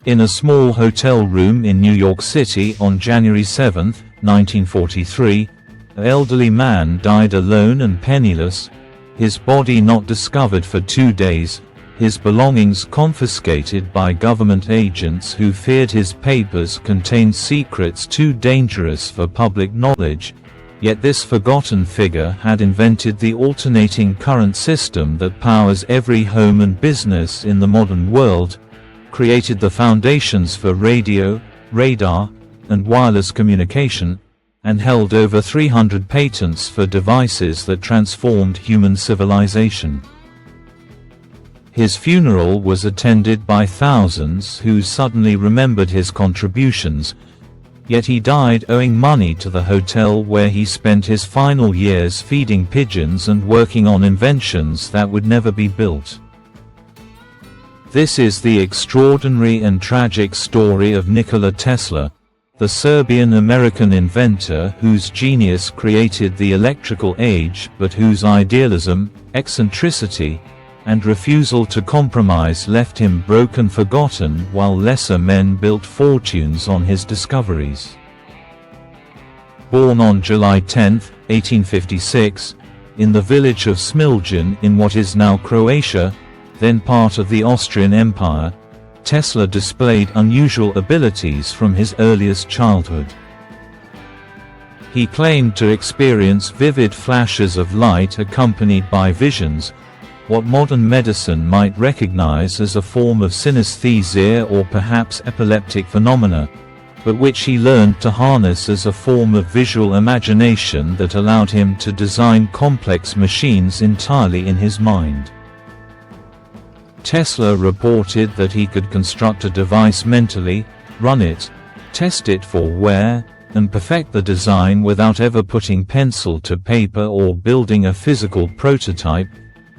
In a small hotel room in New York City on January 7, 1943, an elderly man died alone and penniless, his body not discovered for 2 days, his belongings confiscated by government agents who feared his papers contained secrets too dangerous for public knowledge. Yet this forgotten figure had invented the alternating current system that powers every home and business in the modern world, created the foundations for radio, radar, and wireless communication, and held over 300 patents for devices that transformed human civilization. His funeral was attended by thousands who suddenly remembered his contributions, yet he died owing money to the hotel where he spent his final years feeding pigeons and working on inventions that would never be built. This is the extraordinary and tragic story of Nikola Tesla, the Serbian-American inventor whose genius created the electrical age but whose idealism, eccentricity, and refusal to compromise left him broke and forgotten while lesser men built fortunes on his discoveries. Born on July 10, 1856, in the village of Smiljan in what is now Croatia, then part of the Austrian Empire, Tesla displayed unusual abilities from his earliest childhood. He claimed to experience vivid flashes of light accompanied by visions, what modern medicine might recognize as a form of synesthesia or perhaps epileptic phenomena, but which he learned to harness as a form of visual imagination that allowed him to design complex machines entirely in his mind. Tesla reported that he could construct a device mentally, run it, test it for wear, and perfect the design without ever putting pencil to paper or building a physical prototype,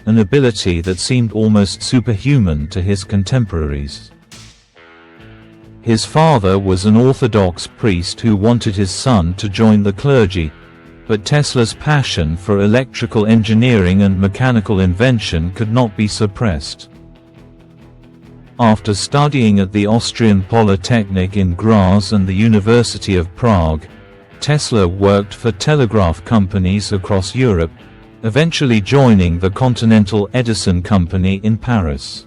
an ability that seemed almost superhuman to his contemporaries. His father was an Orthodox priest who wanted his son to join the clergy, but Tesla's passion for electrical engineering and mechanical invention could not be suppressed. After studying at the Austrian Polytechnic in Graz and the University of Prague, Tesla worked for telegraph companies across Europe, eventually joining the Continental Edison Company in Paris.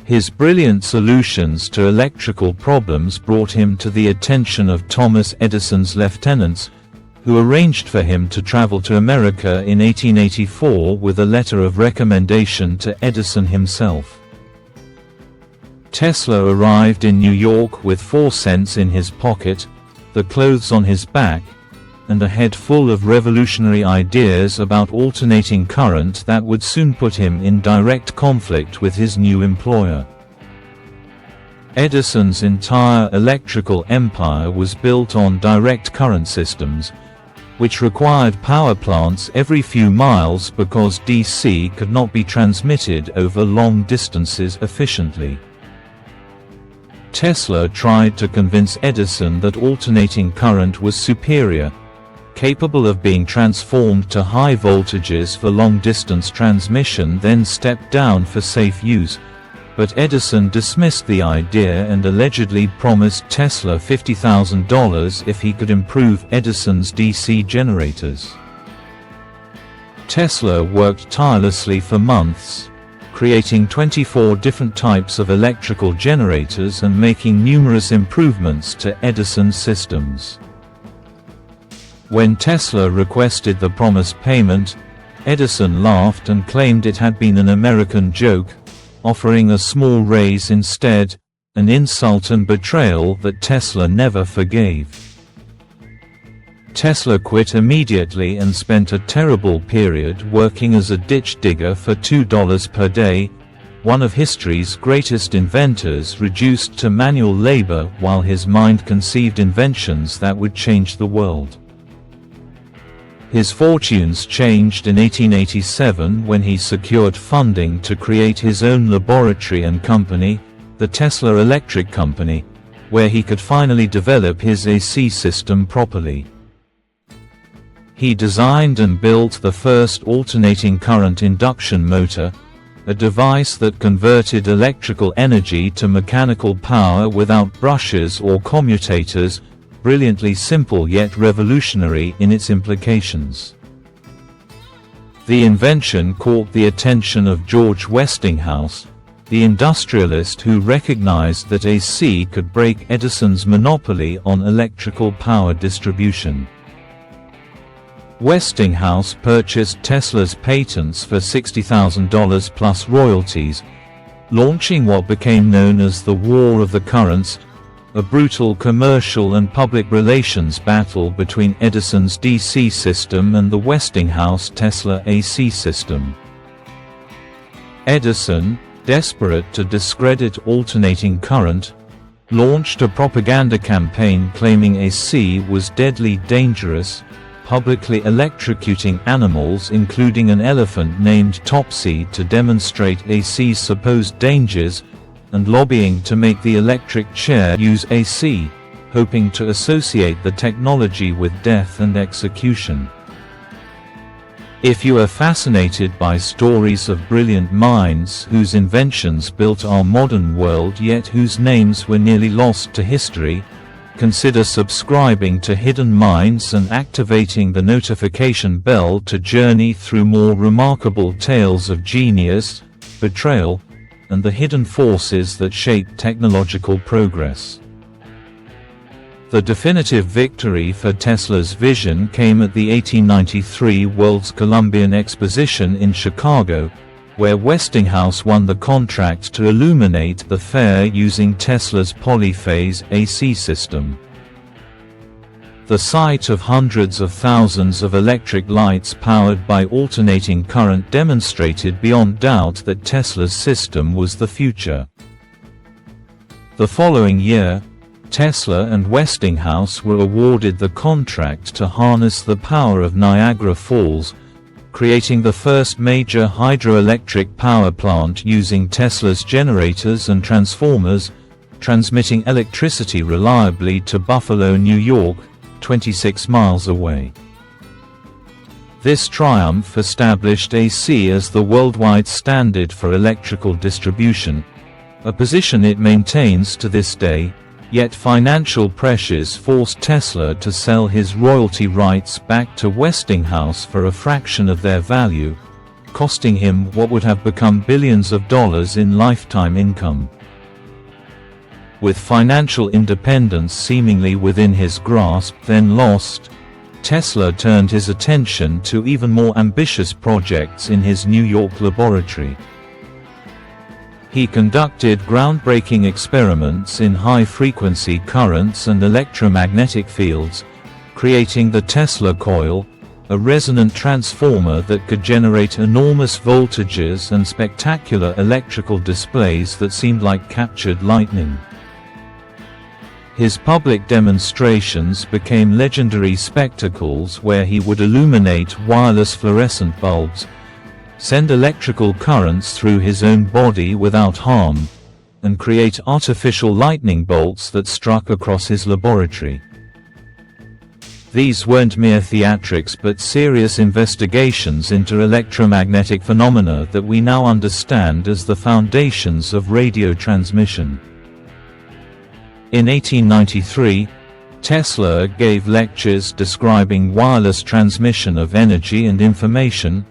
His brilliant solutions to electrical problems brought him to the attention of Thomas Edison's lieutenants, who arranged for him to travel to America in 1884 with a letter of recommendation to Edison himself. Tesla arrived in New York with 4 cents in his pocket, the clothes on his back, and a head full of revolutionary ideas about alternating current that would soon put him in direct conflict with his new employer. Edison's entire electrical empire was built on direct current systems, which required power plants every few miles because DC could not be transmitted over long distances efficiently. Tesla tried to convince Edison that alternating current was superior, capable of being transformed to high voltages for long-distance transmission then stepped down for safe use, but Edison dismissed the idea and allegedly promised Tesla $50,000 if he could improve Edison's DC generators. Tesla worked tirelessly for months, creating 24 different types of electrical generators and making numerous improvements to Edison's systems. When Tesla requested the promised payment, Edison laughed and claimed it had been an American joke, offering a small raise instead, an insult and betrayal that Tesla never forgave. Tesla quit immediately and spent a terrible period working as a ditch digger for $2 per day, one of history's greatest inventors reduced to manual labor while his mind conceived inventions that would change the world. His fortunes changed in 1887 when he secured funding to create his own laboratory and company, the Tesla Electric Company, where he could finally develop his AC system properly. He designed and built the first alternating current induction motor, a device that converted electrical energy to mechanical power without brushes or commutators, brilliantly simple yet revolutionary in its implications. The invention caught the attention of George Westinghouse, the industrialist who recognized that AC could break Edison's monopoly on electrical power distribution. Westinghouse purchased Tesla's patents for $60,000 plus royalties, launching what became known as the War of the Currents, a brutal commercial and public relations battle between Edison's DC system and the Westinghouse-Tesla AC system. Edison, desperate to discredit alternating current, launched a propaganda campaign claiming AC was deadly dangerous, publicly electrocuting animals including an elephant named Topsy to demonstrate AC's supposed dangers, and lobbying to make the electric chair use AC, hoping to associate the technology with death and execution. If you are fascinated by stories of brilliant minds whose inventions built our modern world yet whose names were nearly lost to history, consider subscribing to Hidden Minds and activating the notification bell to journey through more remarkable tales of genius, betrayal, and the hidden forces that shape technological progress. The definitive victory for Tesla's vision came at the 1893 World's Columbian Exposition in Chicago, where Westinghouse won the contract to illuminate the fair using Tesla's polyphase AC system. The sight of hundreds of thousands of electric lights powered by alternating current demonstrated beyond doubt that Tesla's system was the future. The following year, Tesla and Westinghouse were awarded the contract to harness the power of Niagara Falls, creating the first major hydroelectric power plant using Tesla's generators and transformers, transmitting electricity reliably to Buffalo, New York, 26 miles away. This triumph established AC as the worldwide standard for electrical distribution, a position it maintains to this day, yet financial pressures forced Tesla to sell his royalty rights back to Westinghouse for a fraction of their value, costing him what would have become billions of dollars in lifetime income. With financial independence seemingly within his grasp then lost, Tesla turned his attention to even more ambitious projects in his New York laboratory. He conducted groundbreaking experiments in high-frequency currents and electromagnetic fields, creating the Tesla coil, a resonant transformer that could generate enormous voltages and spectacular electrical displays that seemed like captured lightning. His public demonstrations became legendary spectacles where he would illuminate wireless fluorescent bulbs, send electrical currents through his own body without harm, and create artificial lightning bolts that struck across his laboratory. These weren't mere theatrics but serious investigations into electromagnetic phenomena that we now understand as the foundations of radio transmission. In 1893, Tesla gave lectures describing wireless transmission of energy and information,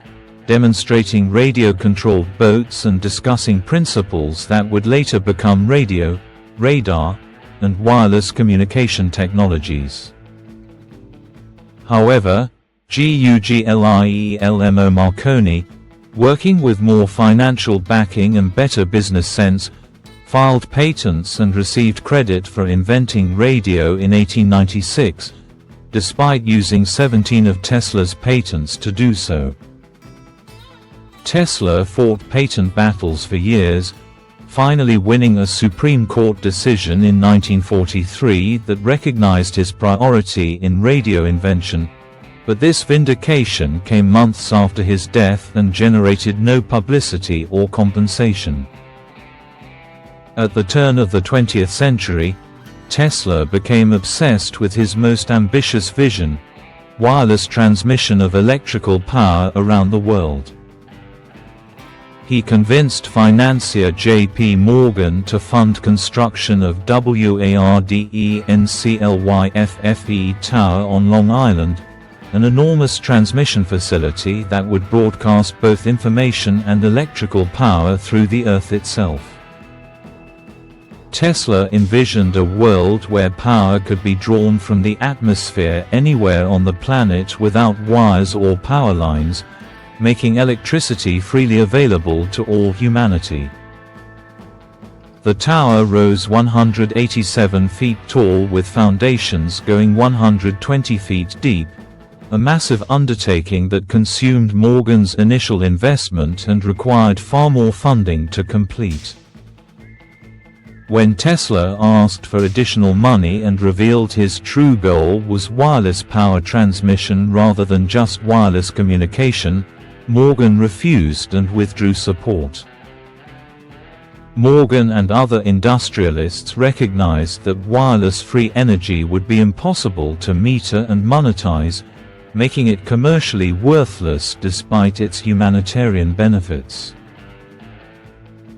demonstrating radio-controlled boats and discussing principles that would later become radio, radar, and wireless communication technologies. However, Guglielmo Marconi, working with more financial backing and better business sense, filed patents and received credit for inventing radio in 1896, despite using 17 of Tesla's patents to do so. Tesla fought patent battles for years, finally winning a Supreme Court decision in 1943 that recognized his priority in radio invention, but this vindication came months after his death and generated no publicity or compensation. At the turn of the 20th century, Tesla became obsessed with his most ambitious vision: wireless transmission of electrical power around the world. He convinced financier J.P. Morgan to fund construction of Wardenclyffe Tower on Long Island, an enormous transmission facility that would broadcast both information and electrical power through the Earth itself. Tesla envisioned a world where power could be drawn from the atmosphere anywhere on the planet without wires or power lines, making electricity freely available to all humanity. The tower rose 187 feet tall with foundations going 120 feet deep, a massive undertaking that consumed Morgan's initial investment and required far more funding to complete. When Tesla asked for additional money and revealed his true goal was wireless power transmission rather than just wireless communication, Morgan refused and withdrew support. Morgan and other industrialists recognized that wireless free energy would be impossible to meter and monetize, making it commercially worthless despite its humanitarian benefits.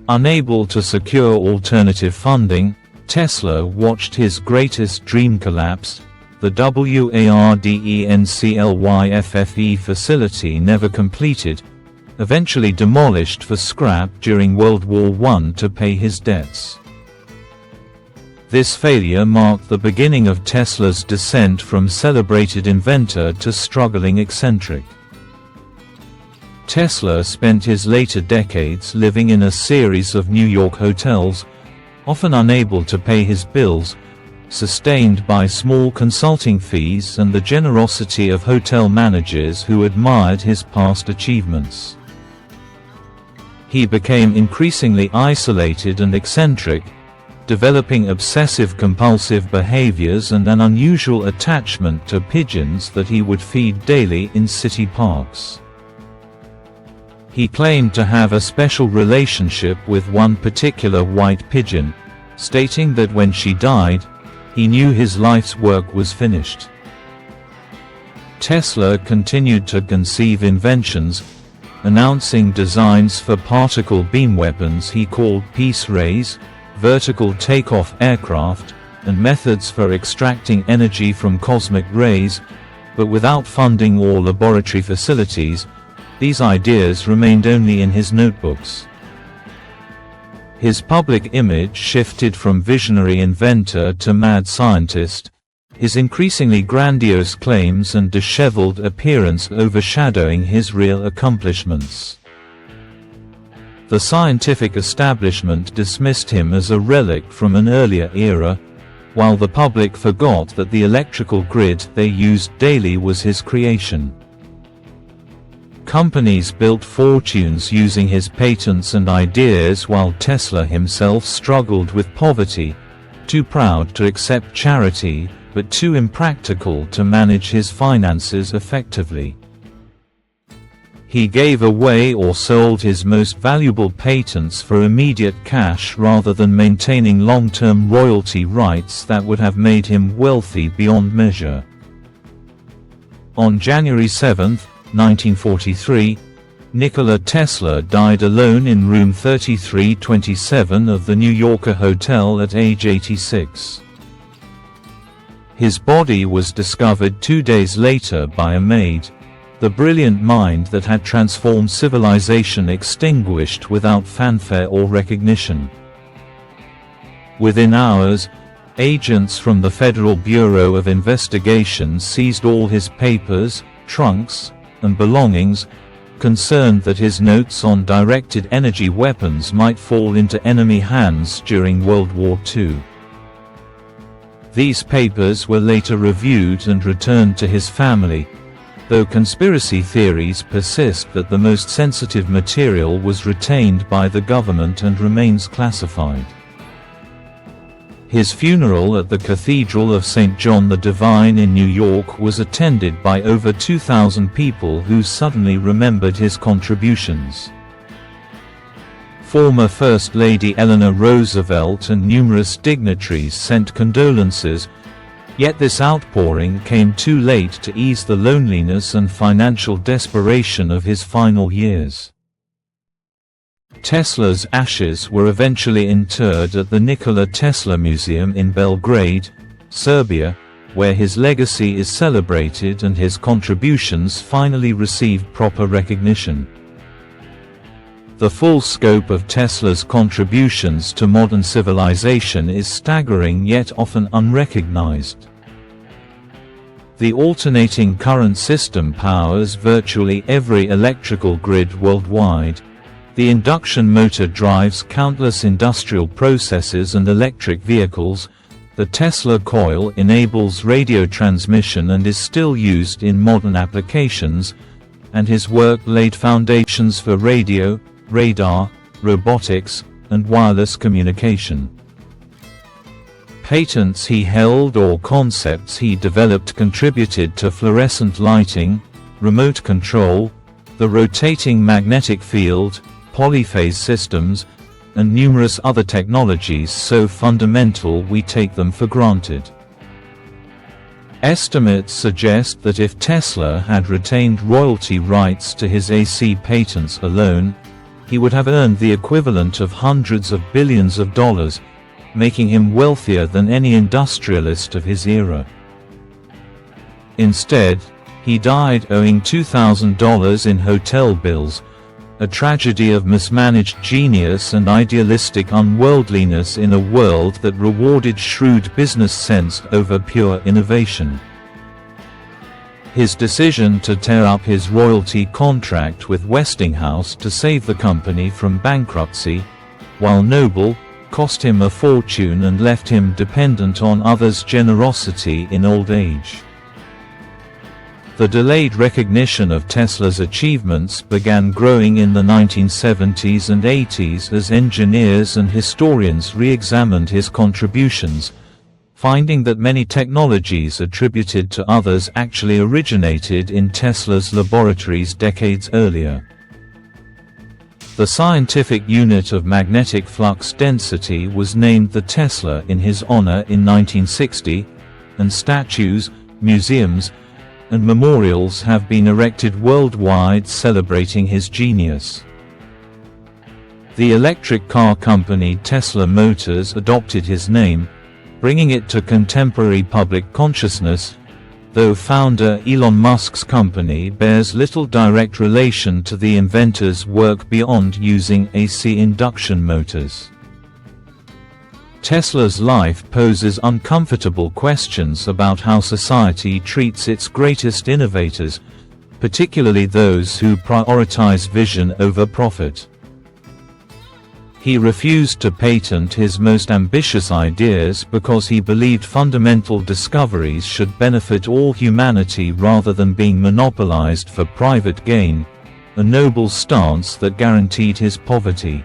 Unable to secure alternative funding, Tesla watched his greatest dream collapse. The Wardenclyffe facility never completed, eventually demolished for scrap during World War I to pay his debts. This failure marked the beginning of Tesla's descent from celebrated inventor to struggling eccentric. Tesla spent his later decades living in a series of New York hotels, often unable to pay his bills, sustained by small consulting fees and the generosity of hotel managers who admired his past achievements. He became increasingly isolated and eccentric, developing obsessive-compulsive behaviors and an unusual attachment to pigeons that he would feed daily in city parks. He claimed to have a special relationship with one particular white pigeon, stating that when she died, he knew his life's work was finished. Tesla continued to conceive inventions, announcing designs for particle beam weapons he called peace rays, vertical takeoff aircraft, and methods for extracting energy from cosmic rays, but without funding or laboratory facilities, these ideas remained only in his notebooks. His public image shifted from visionary inventor to mad scientist, his increasingly grandiose claims and disheveled appearance overshadowing his real accomplishments. The scientific establishment dismissed him as a relic from an earlier era, while the public forgot that the electrical grid they used daily was his creation. Companies built fortunes using his patents and ideas while Tesla himself struggled with poverty, too proud to accept charity, but too impractical to manage his finances effectively. He gave away or sold his most valuable patents for immediate cash rather than maintaining long-term royalty rights that would have made him wealthy beyond measure. On January 7, 1943, Nikola Tesla died alone in room 3327 of the New Yorker hotel at age 86. His body was discovered 2 days later by a maid. The brilliant mind that had transformed civilization extinguished without fanfare or recognition. Within hours, agents from the Federal Bureau of Investigation seized all his papers, trunks, and belongings, concerned that his notes on directed energy weapons might fall into enemy hands during World War II. These papers were later reviewed and returned to his family, though conspiracy theories persist that the most sensitive material was retained by the government and remains classified. His funeral at the Cathedral of St. John the Divine in New York was attended by over 2,000 people who suddenly remembered his contributions. Former First Lady Eleanor Roosevelt and numerous dignitaries sent condolences, yet this outpouring came too late to ease the loneliness and financial desperation of his final years. Tesla's ashes were eventually interred at the Nikola Tesla Museum in Belgrade, Serbia, where his legacy is celebrated and his contributions finally received proper recognition. The full scope of Tesla's contributions to modern civilization is staggering yet often unrecognized. The alternating current system powers virtually every electrical grid worldwide. The induction motor drives countless industrial processes and electric vehicles. The Tesla coil enables radio transmission and is still used in modern applications, and his work laid foundations for radio, radar, robotics, and wireless communication. Patents he held or concepts he developed contributed to fluorescent lighting, remote control, the rotating magnetic field, polyphase systems, and numerous other technologies so fundamental we take them for granted. Estimates suggest that if Tesla had retained royalty rights to his AC patents alone, he would have earned the equivalent of hundreds of billions of dollars, making him wealthier than any industrialist of his era. Instead, he died owing $2,000 in hotel bills, a tragedy of mismanaged genius and idealistic unworldliness in a world that rewarded shrewd business sense over pure innovation. His decision to tear up his royalty contract with Westinghouse to save the company from bankruptcy, while noble, cost him a fortune and left him dependent on others' generosity in old age. The delayed recognition of Tesla's achievements began growing in the 1970s and 80s as engineers and historians re-examined his contributions, finding that many technologies attributed to others actually originated in Tesla's laboratories decades earlier. The scientific unit of magnetic flux density was named the Tesla in his honor in 1960, and statues, museums, and memorials have been erected worldwide celebrating his genius. The electric car company Tesla Motors adopted his name, bringing it to contemporary public consciousness, though founder Elon Musk's company bears little direct relation to the inventor's work beyond using AC induction motors. Tesla's life poses uncomfortable questions about how society treats its greatest innovators, particularly those who prioritize vision over profit. He refused to patent his most ambitious ideas because he believed fundamental discoveries should benefit all humanity rather than being monopolized for private gain, a noble stance that guaranteed his poverty.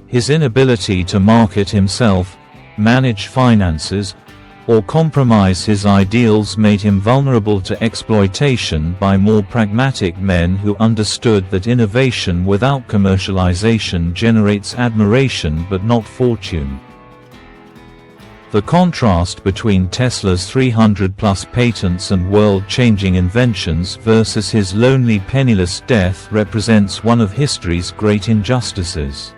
His inability to market himself, manage finances, or compromise his ideals made him vulnerable to exploitation by more pragmatic men who understood that innovation without commercialization generates admiration but not fortune. The contrast between Tesla's 300-plus patents and world-changing inventions versus his lonely penniless death represents one of history's great injustices.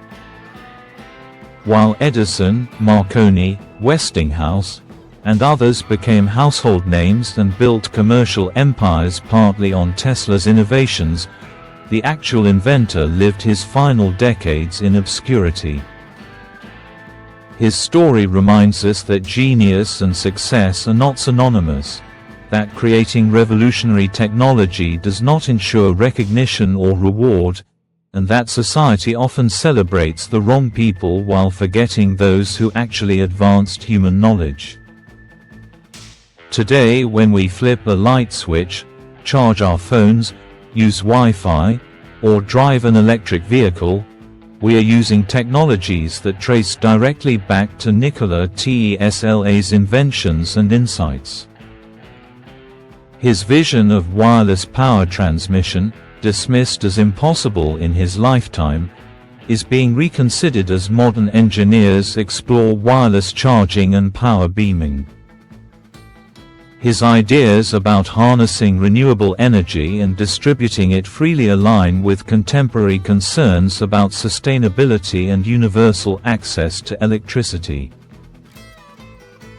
While Edison, Marconi, Westinghouse, and others became household names and built commercial empires partly on Tesla's innovations, the actual inventor lived his final decades in obscurity. His story reminds us that genius and success are not synonymous, that creating revolutionary technology does not ensure recognition or reward, and that society often celebrates the wrong people while forgetting those who actually advanced human knowledge. Today, when we flip a light switch, charge our phones, use Wi-Fi, or drive an electric vehicle, we are using technologies that trace directly back to Nikola Tesla's inventions and insights. His vision of wireless power transmission, dismissed as impossible in his lifetime, is being reconsidered as modern engineers explore wireless charging and power beaming. His ideas about harnessing renewable energy and distributing it freely align with contemporary concerns about sustainability and universal access to electricity.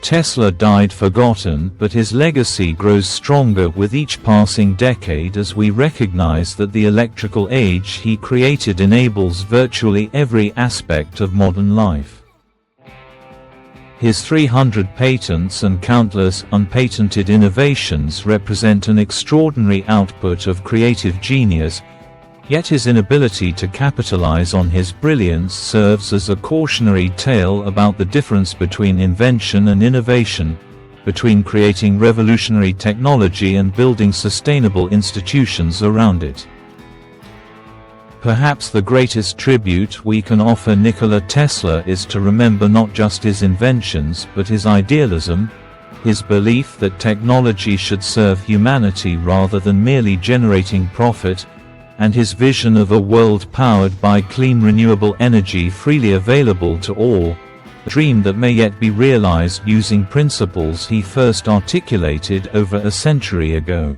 Tesla died forgotten, but his legacy grows stronger with each passing decade as we recognize that the electrical age he created enables virtually every aspect of modern life. His 300 patents and countless unpatented innovations represent an extraordinary output of creative genius, yet his inability to capitalize on his brilliance serves as a cautionary tale about the difference between invention and innovation, between creating revolutionary technology and building sustainable institutions around it. Perhaps the greatest tribute we can offer Nikola Tesla is to remember not just his inventions but his idealism, his belief that technology should serve humanity rather than merely generating profit, and his vision of a world powered by clean renewable energy freely available to all, a dream that may yet be realized using principles he first articulated over a century ago.